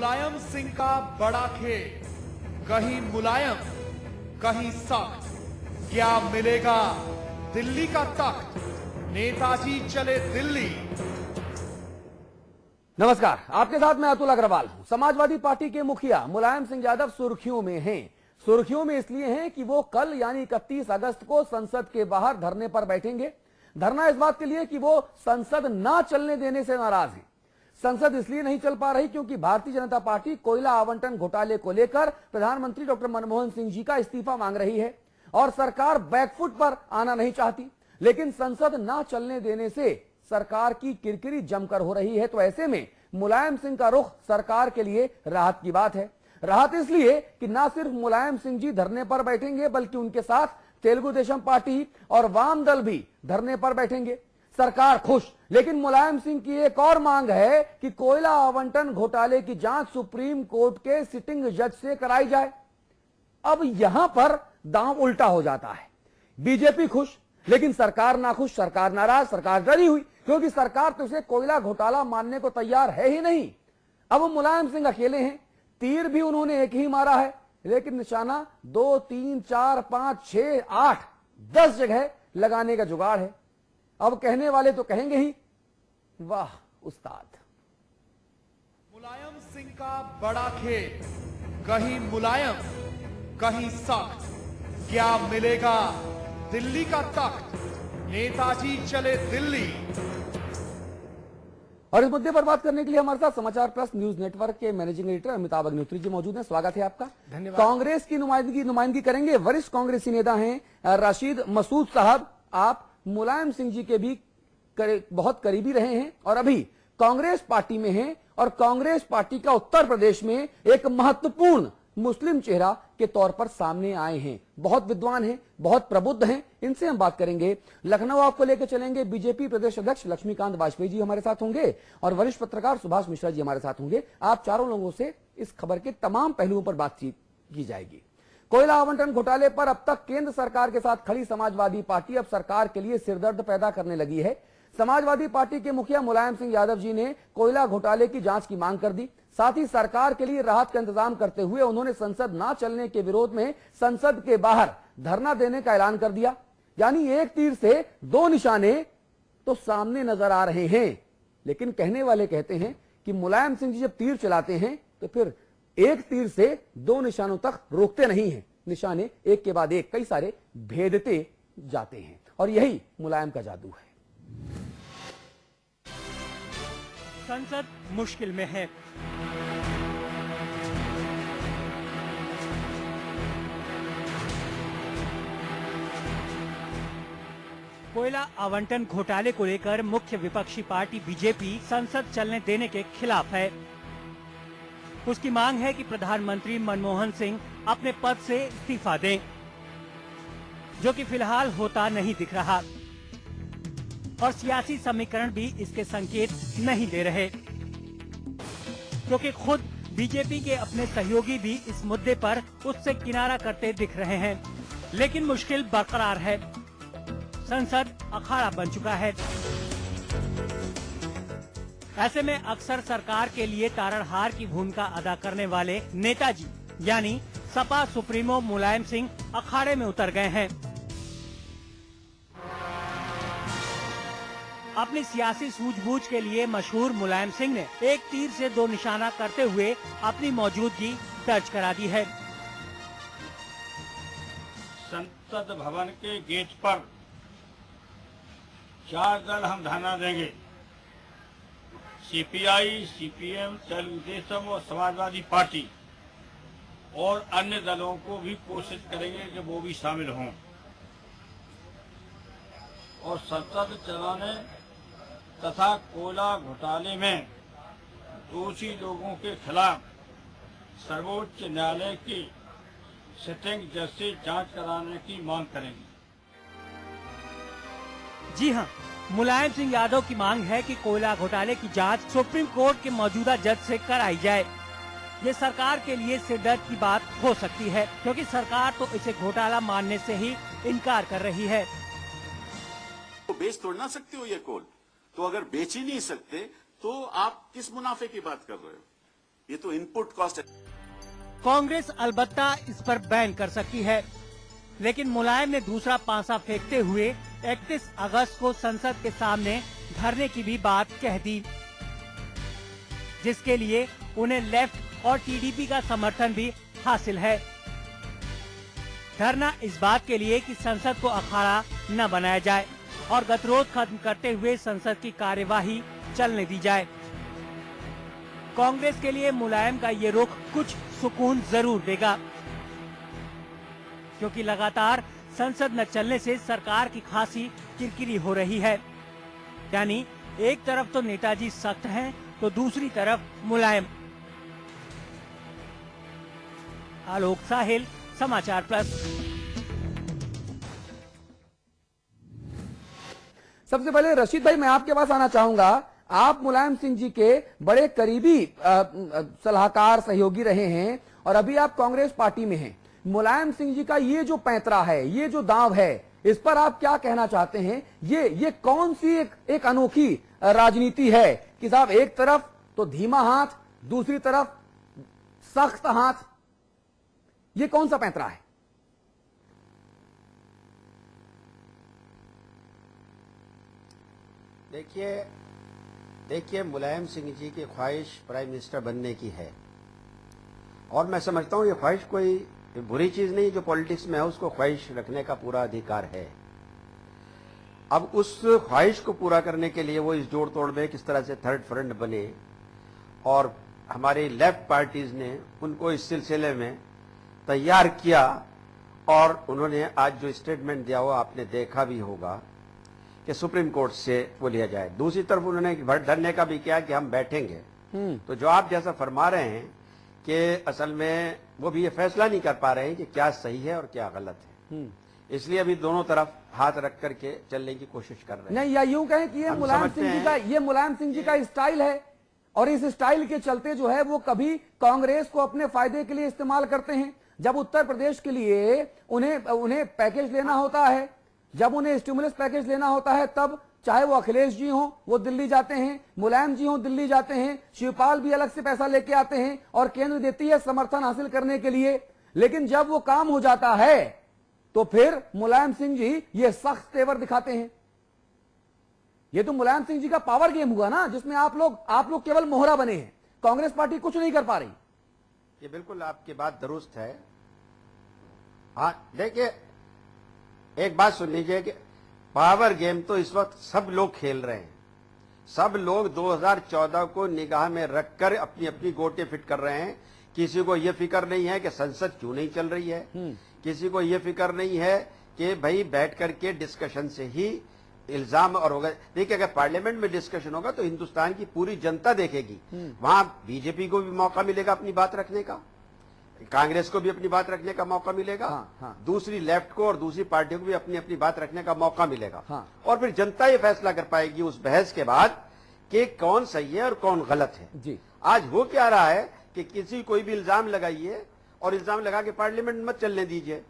मुलायम सिंह का बड़ा खेल, कहीं मुलायम कहीं सख्त, क्या मिलेगा दिल्ली का तख्त, नेताजी चले दिल्ली। नमस्कार, आपके साथ मैं अतुल अग्रवाल हूं। समाजवादी पार्टी के मुखिया मुलायम सिंह यादव सुर्खियों में हैं। सुर्खियों में इसलिए हैं कि वो कल यानी 31 अगस्त को संसद के बाहर धरने पर बैठेंगे। धरना इस बात के लिए कि वो संसद ना चलने देने से नाराज हैं। संसद इसलिए नहीं चल पा रही क्योंकि भारतीय जनता पार्टी कोयला आवंटन घोटाले को लेकर प्रधानमंत्री डॉक्टर मनमोहन सिंह जी का इस्तीफा मांग रही है और सरकार बैकफुट पर आना नहीं चाहती। लेकिन संसद ना चलने देने से सरकार की किरकिरी जमकर हो रही है। तो ऐसे में मुलायम सिंह का रुख सरकार के लिए राहत की बात है। राहत इसलिए कि ना सिर्फ मुलायम सिंह जी धरने पर बैठेंगे बल्कि उनके साथ तेलुगु देशम पार्टी और वाम दल भी धरने पर बैठेंगे। सरकार खुश, लेकिन मुलायम सिंह की एक और मांग है कि कोयला आवंटन घोटाले की जांच सुप्रीम कोर्ट के सिटिंग जज से कराई जाए। अब यहां पर दांव उल्टा हो जाता है। बीजेपी खुश, लेकिन सरकार नाखुश, सरकार नाराज, सरकार डरी हुई क्योंकि सरकार तो इसे कोयला घोटाला मानने को तैयार है ही नहीं। अब मुलायम सिंह अकेले हैं, तीर भी उन्होंने एक ही मारा है, लेकिन निशाना 2, 3, 4, 5, 6, 8, 10 जगह लगाने का जुगाड़ है। अब कहने वाले तो कहेंगे ही, वाह उस्ताद। मुलायम सिंह का बड़ा खेल, कहीं मुलायम कहीं सख्त, क्या मिलेगा दिल्ली का तख्त, नेताजी चले दिल्ली। और इस मुद्दे पर बात करने के लिए हमारे साथ समाचार प्लस न्यूज नेटवर्क के मैनेजिंग एडिटर अमिताभ अग्निहोत्री जी मौजूद हैं। स्वागत है आपका। धन्यवाद। कांग्रेस की नुमाइंदगी करेंगे वरिष्ठ कांग्रेसी नेता हैं राशिद मसूद साहब। आप मुलायम सिंह जी के भी बहुत करीबी रहे हैं और अभी कांग्रेस पार्टी में हैं और कांग्रेस पार्टी का उत्तर प्रदेश में एक महत्वपूर्ण मुस्लिम चेहरा के तौर पर सामने आए हैं। बहुत विद्वान हैं, बहुत प्रबुद्ध हैं, इनसे हम बात करेंगे। लखनऊ आपको लेकर चलेंगे। बीजेपी प्रदेश अध्यक्ष लक्ष्मीकांत वाजपेयी जी हमारे साथ होंगे और वरिष्ठ पत्रकार सुभाष मिश्रा जी हमारे साथ होंगे। आप चारों लोगों से इस खबर के तमाम पहलुओं पर बातचीत की जाएगी। कोयला आवंटन घोटाले पर अब तक केंद्र सरकार के साथ खड़ी समाजवादी पार्टी अब सरकार के लिए सिरदर्द पैदा करने लगी है। समाजवादी पार्टी के मुखिया मुलायम सिंह यादव जी ने कोयला घोटाले की जांच की मांग कर दी। साथ ही सरकार के लिए राहत का इंतजाम करते हुए उन्होंने संसद ना चलने के विरोध में संसद के बाहर धरना देने का ऐलान कर दिया। यानी एक तीर से दो निशाने तो सामने नजर आ रहे हैं। लेकिन कहने वाले कहते हैं कि मुलायम सिंह जी जब तीर चलाते हैं तो फिर एक तीर से दो निशानों तक रोकते नहीं हैं। निशाने एक के बाद एक कई सारे भेदते जाते हैं और यही मुलायम का जादू है। संसद मुश्किल में है। कोयला आवंटन घोटाले को लेकर मुख्य विपक्षी पार्टी बीजेपी संसद चलने देने के खिलाफ है। उसकी मांग है कि प्रधानमंत्री मनमोहन सिंह अपने पद से इस्तीफा दें, जो कि फिलहाल होता नहीं दिख रहा और सियासी समीकरण भी इसके संकेत नहीं दे रहे, क्योंकि खुद बीजेपी के अपने सहयोगी भी इस मुद्दे पर उससे किनारा करते दिख रहे हैं। लेकिन मुश्किल बरकरार है। संसद अखाड़ा बन चुका है। ऐसे में अक्सर सरकार के लिए तारणहार की भूमिका अदा करने वाले नेताजी यानी सपा सुप्रीमो मुलायम सिंह अखाड़े में उतर गए हैं। अपनी सियासी सूझबूझ के लिए मशहूर मुलायम सिंह ने एक तीर से दो निशाना करते हुए अपनी मौजूदगी दर्ज करा दी है। संसद भवन के गेट पर 4 दल हम धरना देंगे। सीपीआई, सीपीएम, तेलुगु देशम और समाजवादी पार्टी और अन्य दलों को भी कोशिश करेंगे कि वो भी शामिल हों और संसद चलाने तथा कोयला घोटाले में दोषी लोगों के खिलाफ सर्वोच्च न्यायालय की सिटिंग जज से जांच कराने की मांग करेंगे। जी हां, मुलायम सिंह यादव की मांग है कि कोयला घोटाले की जांच सुप्रीम कोर्ट के मौजूदा जज से कराई जाए। ये सरकार के लिए सिरदर्द की बात हो सकती है, क्योंकि सरकार तो इसे घोटाला मानने से ही इनकार कर रही है। तो बेच तोड़ ना सकते हो ये कोल, तो अगर बेच ही नहीं सकते तो आप किस मुनाफे की बात कर रहे हो? ये तो इनपुट कॉस्ट है। कांग्रेस अलबत्ता इस पर बैन कर सकती है, लेकिन मुलायम ने दूसरा पांसा फेंकते हुए 31 अगस्त को संसद के सामने धरने की भी बात कह दी, जिसके लिए उन्हें लेफ्ट और टीडीपी का समर्थन भी हासिल है। धरना इस बात के लिए कि संसद को अखाड़ा न बनाया जाए और गतिरोध खत्म करते हुए संसद की कार्यवाही चलने दी जाए। कांग्रेस के लिए मुलायम का ये रुख कुछ सुकून जरूर देगा, क्योंकि लगातार संसद न चलने से सरकार की खासी किरकिरी हो रही है। यानी एक तरफ तो नेताजी सख्त हैं, तो दूसरी तरफ मुलायम। आलोक साहिल, समाचार प्लस। सबसे पहले रशीद भाई, मैं आपके पास आना चाहूंगा। आप मुलायम सिंह जी के बड़े करीबी सलाहकार, सहयोगी रहे हैं और अभी आप कांग्रेस पार्टी में हैं। मुलायम सिंह जी का ये जो पैंतरा है, ये जो दांव है, इस पर आप क्या कहना चाहते हैं? ये कौन सी एक अनोखी राजनीति है कि साहब एक तरफ तो धीमा हाथ, दूसरी तरफ सख्त हाथ, ये कौन सा पैंतरा है? देखिए मुलायम सिंह जी की ख्वाहिश प्राइम मिनिस्टर बनने की है और मैं समझता हूं ये ख्वाहिश कोई बुरी चीज नहीं। जो पॉलिटिक्स में है उसको ख्वाहिश रखने का पूरा अधिकार है। अब उस ख्वाहिश को पूरा करने के लिए वो इस जोड़ तोड़ में किस तरह से थर्ड फ्रंट बने और हमारी लेफ्ट पार्टीज ने उनको इस सिलसिले में तैयार किया और उन्होंने आज जो स्टेटमेंट दिया वो आपने देखा भी होगा कि सुप्रीम कोर्ट से वो लिया जाए। दूसरी तरफ उन्होंने धरने का भी किया कि हम बैठेंगे। तो जो आप जैसा फरमा रहे हैं कि असल में वो भी ये फैसला नहीं कर पा रहे हैं कि क्या सही है और क्या गलत है, इसलिए अभी दोनों तरफ हाथ रख करके चलने की कोशिश कर रहे हैं। नहीं, या यूं कहें कि ये मुलायम सिंह जी का स्टाइल है और इस स्टाइल के चलते जो है वो कभी कांग्रेस को अपने फायदे के लिए इस्तेमाल करते हैं। जब उत्तर प्रदेश के लिए उन्हें पैकेज लेना होता है, जब उन्हें स्टिमुलस पैकेज लेना होता है, तब चाहे वो अखिलेश जी हों वो दिल्ली जाते हैं, मुलायम जी हों दिल्ली जाते हैं, शिवपाल भी अलग से पैसा लेके आते हैं और केंद्र देती है समर्थन हासिल करने के लिए। लेकिन जब वो काम हो जाता है तो फिर मुलायम सिंह जी ये सख्त तेवर दिखाते हैं। ये तो मुलायम सिंह जी का पावर गेम हुआ ना, जिसमें आप लोग केवल मोहरा बने हैं, कांग्रेस पार्टी कुछ नहीं कर पा रही। ये बिल्कुल आपकी बात दुरुस्त है। हाँ, देखिए एक बात सुन लीजिए कि पावर गेम तो इस वक्त सब लोग खेल रहे हैं। सब लोग 2014 को निगाह में रखकर अपनी अपनी गोटे फिट कर रहे हैं। किसी को यह फिक्र नहीं है कि संसद क्यों नहीं चल रही है, किसी को यह फिक्र नहीं है कि भाई बैठ करके डिस्कशन से ही इल्जाम और होगा। देखिए अगर पार्लियामेंट में डिस्कशन होगा तो हिंदुस्तान की पूरी जनता देखेगी, वहां बीजेपी को भी मौका मिलेगा अपनी बात रखने का, कांग्रेस को भी अपनी बात रखने का मौका मिलेगा, दूसरी लेफ्ट को और दूसरी पार्टियों को भी अपनी अपनी बात रखने का मौका मिलेगा। और फिर जनता ये फैसला कर पाएगी उस बहस के बाद कि कौन सही है और कौन गलत है। जी। आज हो क्या रहा है कि किसी कोई भी इल्जाम लगाइए और इल्जाम लगा के पार्लियामेंट मत चलने दीजिए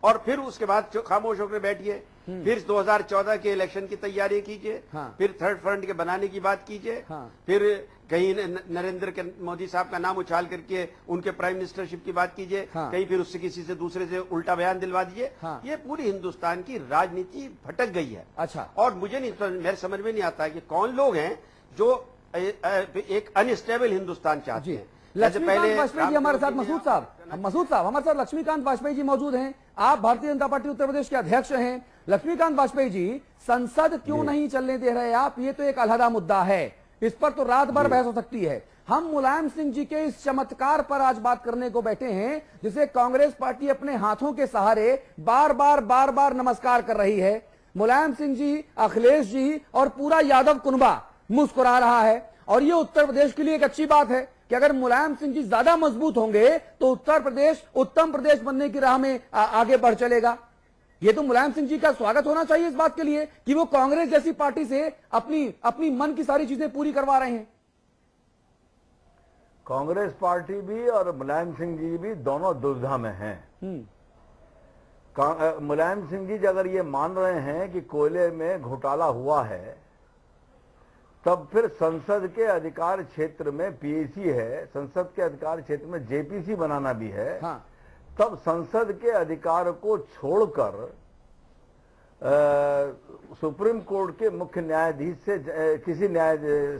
और फिर उसके बाद खामोश होकर बैठिए, फिर 2014 के इलेक्शन की तैयारी कीजिए, फिर थर्ड फ्रंट के बनाने की बात कीजिए, फिर कहीं नरेंद्र मोदी साहब का नाम उछाल करके उनके प्राइम मिनिस्टरशिप की बात कीजिए, कहीं फिर उससे किसी से दूसरे से उल्टा बयान दिलवा दीजिए। ये पूरी हिंदुस्तान की राजनीति भटक गई है। अच्छा। और मुझे नहीं, मेरे समझ में नहीं आता कि कौन लोग हैं जो एक अनस्टेबल हिंदुस्तान चाहते हैं। लक्ष्मीकांत वाजपेयी जी हमारे साथ, मसूद साहब हमारे साथ लक्ष्मीकांत वाजपेयी जी मौजूद हैं। आप भारतीय जनता पार्टी उत्तर प्रदेश के अध्यक्ष हैं। लक्ष्मीकांत वाजपेयी जी, संसद क्यों नहीं चलने दे रहे आप, ये तो एक अलहदा मुद्दा है, इस पर तो रात भर बहस हो सकती है। हम मुलायम सिंह जी के इस चमत्कार पर आज बात करने को बैठे हैं, जिसे कांग्रेस पार्टी अपने हाथों के सहारे बार बार नमस्कार कर रही है। मुलायम सिंह जी, अखिलेश जी और पूरा यादव कुनबा मुस्कुरा रहा है और ये उत्तर प्रदेश के लिए एक अच्छी बात है कि अगर मुलायम सिंह जी ज्यादा मजबूत होंगे तो उत्तर प्रदेश उत्तम प्रदेश बनने की राह में आगे बढ़ चलेगा। ये तो मुलायम सिंह जी का स्वागत होना चाहिए इस बात के लिए कि वो कांग्रेस जैसी पार्टी से अपनी मन की सारी चीजें पूरी करवा रहे हैं। कांग्रेस पार्टी भी और मुलायम सिंह जी भी दोनों दुविधा में हैं। मुलायम सिंह जी अगर ये मान रहे हैं कि कोयले में घोटाला हुआ है तब फिर संसद के अधिकार क्षेत्र में पीएसी है, संसद के अधिकार क्षेत्र में जेपीसी बनाना भी है। हाँ। तब संसद के अधिकार को छोड़कर सुप्रीम कोर्ट के मुख्य न्यायाधीश से किसी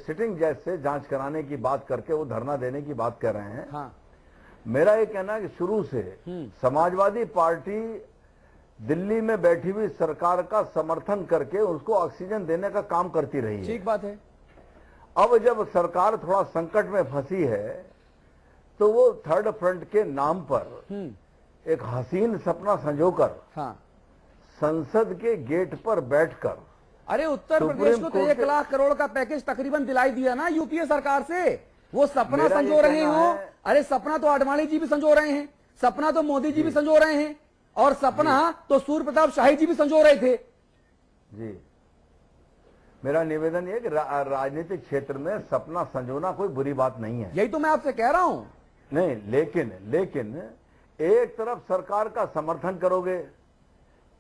सिटिंग जज से जांच कराने की बात करके वो धरना देने की बात कर रहे हैं। हाँ। मेरा ये कहना है कि शुरू से समाजवादी पार्टी दिल्ली में बैठी हुई सरकार का समर्थन करके उसको ऑक्सीजन देने का काम करती रही है। ठीक बात है। अब जब सरकार थोड़ा संकट में फंसी है तो वो थर्ड फ्रंट के नाम पर एक हसीन सपना संजोकर हाँ। संसद के गेट पर बैठकर, अरे उत्तर प्रदेश को तो 1 लाख करोड़ का पैकेज तकरीबन दिलाई दिया ना यूपीए सरकार से। वो सपना संजो रहे हो। अरे सपना तो आडवाणी जी भी संजो रहे हैं, सपना तो मोदी जी भी संजो रहे हैं, और सपना तो सूर्य प्रताप शाही जी भी संजो रहे थे। जी, मेरा निवेदन ये कि राजनीतिक क्षेत्र में सपना संजोना कोई बुरी बात नहीं है। यही तो मैं आपसे कह रहा हूं। नहीं, लेकिन एक तरफ सरकार का समर्थन करोगे,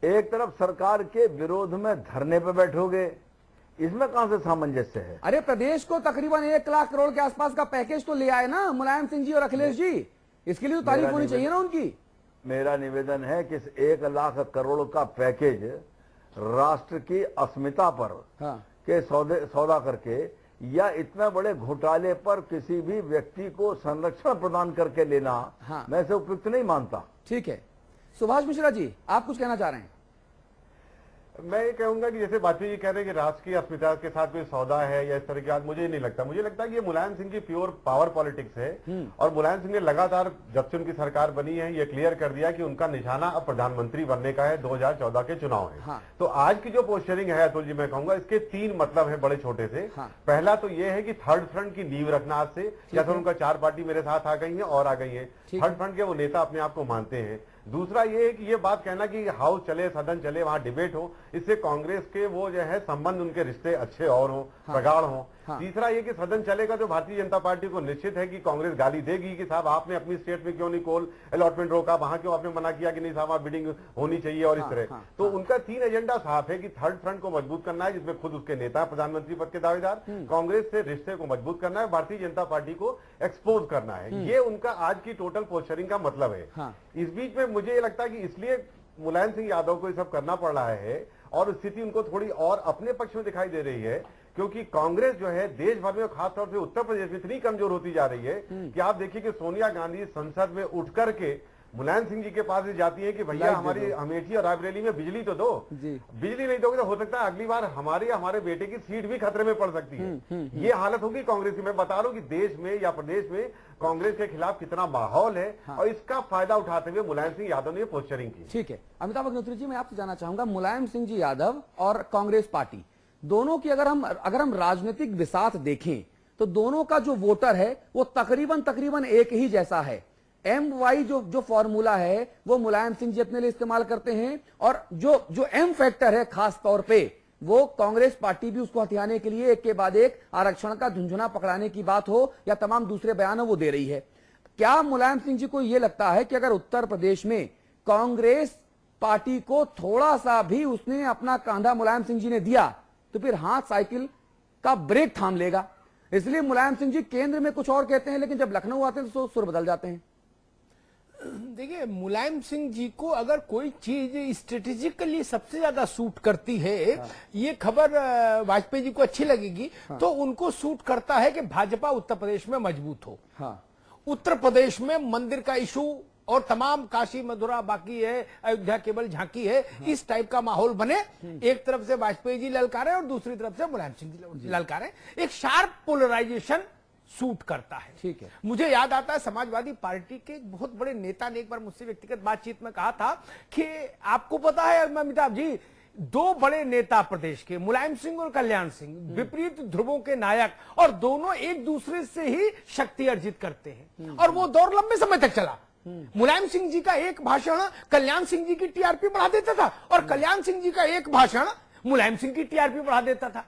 एक तरफ सरकार के विरोध में धरने पे बैठोगे, इसमें कहां से सामंजस्य है? अरे प्रदेश को तकरीबन 1 लाख करोड़ के आसपास का पैकेज तो ले आए ना मुलायम सिंह जी और अखिलेश जी, इसके लिए तो तारीफ होनी चाहिए ना उनकी। मेरा निवेदन है कि इस 1 लाख करोड़ का पैकेज राष्ट्र की अस्मिता पर के सौदा करके या इतने बड़े घोटाले पर किसी भी व्यक्ति को संरक्षण प्रदान करके लेना मैं इसे उपयुक्त नहीं मानता। ठीक है, सुभाष मिश्रा जी आप कुछ कहना चाह रहे हैं? मैं ये कहूंगा कि जैसे बातें ये कह रहे हैं कि राष्ट्र की अस्मिता के साथ कोई सौदा है या इस तरह की बात, मुझे नहीं लगता। मुझे लगता है कि ये मुलायम सिंह की प्योर पावर पॉलिटिक्स है, और मुलायम सिंह ने लगातार जब से उनकी सरकार बनी है ये क्लियर कर दिया कि उनका निशाना अब प्रधानमंत्री बनने का है। 2014 के चुनाव है। तो आज की जो पोस्चरिंग है अतुल जी, मैं कहूंगा इसके 3 मतलब है बड़े छोटे से। पहला तो ये है कि थर्ड फ्रंट की नींव रखना आज से, या तो उनका 4 पार्टी मेरे साथ आ गई है और आ गई है, थर्ड फ्रंट के वो नेता अपने आप को मानते हैं। दूसरा ये है कि ये बात कहना कि हाउस चले, सदन चले, वहां डिबेट हो, इससे कांग्रेस के वो जो है संबंध उनके रिश्ते अच्छे और हो, प्रगाढ़ हो। तीसरा ये कि सदन चलेगा तो भारतीय जनता पार्टी को निश्चित है कि कांग्रेस गाली देगी कि साहब आपने अपनी स्टेट में क्यों नहीं कोल अलॉटमेंट रोका, वहां क्यों आपने मना किया कि नहीं साहब बिडिंग होनी चाहिए और इस तरह। तो उनका 3 एजेंडा साफ है कि थर्ड फ्रंट को मजबूत करना है, जिसमें खुद उसके नेता प्रधानमंत्री पद के दावेदार, कांग्रेस से रिश्ते को मजबूत करना है, भारतीय जनता पार्टी को एक्सपोज करना है। ये उनका आज की टोटल पोस्चरिंग का मतलब है। इस बीच में मुझे ये लगता है कि इसलिए मुलायम सिंह यादव को ये सब करना पड़ रहा है, और स्थिति उनको थोड़ी और अपने पक्ष में दिखाई दे रही है, क्योंकि कांग्रेस जो है देश भर में, खासतौर से उत्तर प्रदेश में इतनी कमजोर होती जा रही है कि आप देखिए कि सोनिया गांधी संसद में उठ करके मुलायम सिंह जी के पास जाती है कि भैया हमारी अमेठी और रायबरेली में बिजली तो दो, बिजली नहीं दोगे तो हो सकता है अगली बार हमारे बेटे की सीट भी खतरे में पड़ सकती है। ये हालत होगी कांग्रेस की। मैं बता रहा हूं कि देश में या प्रदेश में कांग्रेस के खिलाफ कितना माहौल है, और इसका फायदा उठाते हुए मुलायम सिंह यादव ने पोस्चरिंग की। ठीक है, अमिताभ अग्निहोत्री जी मैं आपसे जानना चाहूंगा, मुलायम सिंह जी यादव और कांग्रेस पार्टी दोनों की अगर हम राजनीतिक विसात देखें तो दोनों का जो वोटर है वो तकरीबन एक ही जैसा है। MY जो फॉर्मूला है वो मुलायम सिंह जी अपने लिए इस्तेमाल करते हैं, और जो M फैक्टर है खास तौर पे वो कांग्रेस पार्टी भी उसको हथियाने के लिए एक के बाद एक आरक्षण का झुंझुना पकड़ाने की बात हो या तमाम दूसरे बयान वो दे रही है। क्या मुलायम सिंह जी को यह लगता है कि अगर उत्तर प्रदेश में कांग्रेस पार्टी को थोड़ा सा भी उसने अपना कांधा मुलायम सिंह जी ने दिया तो फिर हाथ साइकिल का ब्रेक थाम लेगा? इसलिए मुलायम सिंह जी केंद्र में कुछ और कहते हैं, लेकिन जब लखनऊ आते हैं तो सुर बदल जाते हैं। देखिए, मुलायम सिंह जी को अगर कोई चीज स्ट्रेटेजिकली सबसे ज्यादा सूट करती है, ये खबर वाजपेयी जी को अच्छी लगेगी, तो उनको सूट करता है कि भाजपा उत्तर प्रदेश में मजबूत हो। उत्तर प्रदेश में मंदिर का इशू और तमाम काशी मथुरा बाकी है, अयोध्या केवल झांकी है, इस टाइप का माहौल बने। एक तरफ से वाजपेयी जी ललकारे और दूसरी तरफ से मुलायम सिंह जी ललकारे, एक शार्प पोलराइजेशन सूट करता है। ठीक है, मुझे याद आता है समाजवादी पार्टी के एक बहुत बड़े नेता ने एक बार मुझसे व्यक्तिगत बातचीत में कहा था कि आपको पता है अमिताभ जी, 2 बड़े नेता प्रदेश के, मुलायम सिंह और कल्याण सिंह, विपरीत ध्रुवों के नायक, और दोनों एक दूसरे से ही शक्ति अर्जित करते हैं, और वो दौर लंबे समय तक चला। मुलायम सिंह जी का एक भाषण कल्याण सिंह जी की टीआरपी बढ़ा देता था, और कल्याण सिंह जी का एक भाषण मुलायम सिंह की टीआरपी बढ़ा देता था।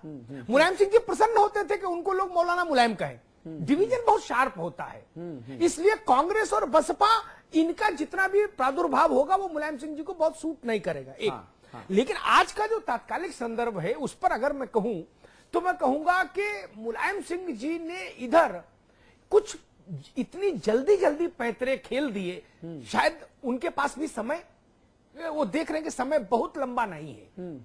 मुलायम सिंह जी प्रसन्न होते थे कि उनको लोग मौलाना मुलायम कहें। डिवीजन बहुत शार्प होता है, इसलिए कांग्रेस और बसपा इनका जितना भी प्रादुर्भाव होगा वो मुलायम सिंह जी को बहुत सूट नहीं करेगा। एक लेकिन आज का जो तात्कालिक संदर्भ है उस पर अगर मैं कहूं तो मैं कहूंगा कि मुलायम सिंह जी ने इधर कुछ इतनी जल्दी जल्दी पैंतरे खेल दिए, शायद उनके पास भी समय, वो देख रहे हैं कि समय बहुत लंबा नहीं है।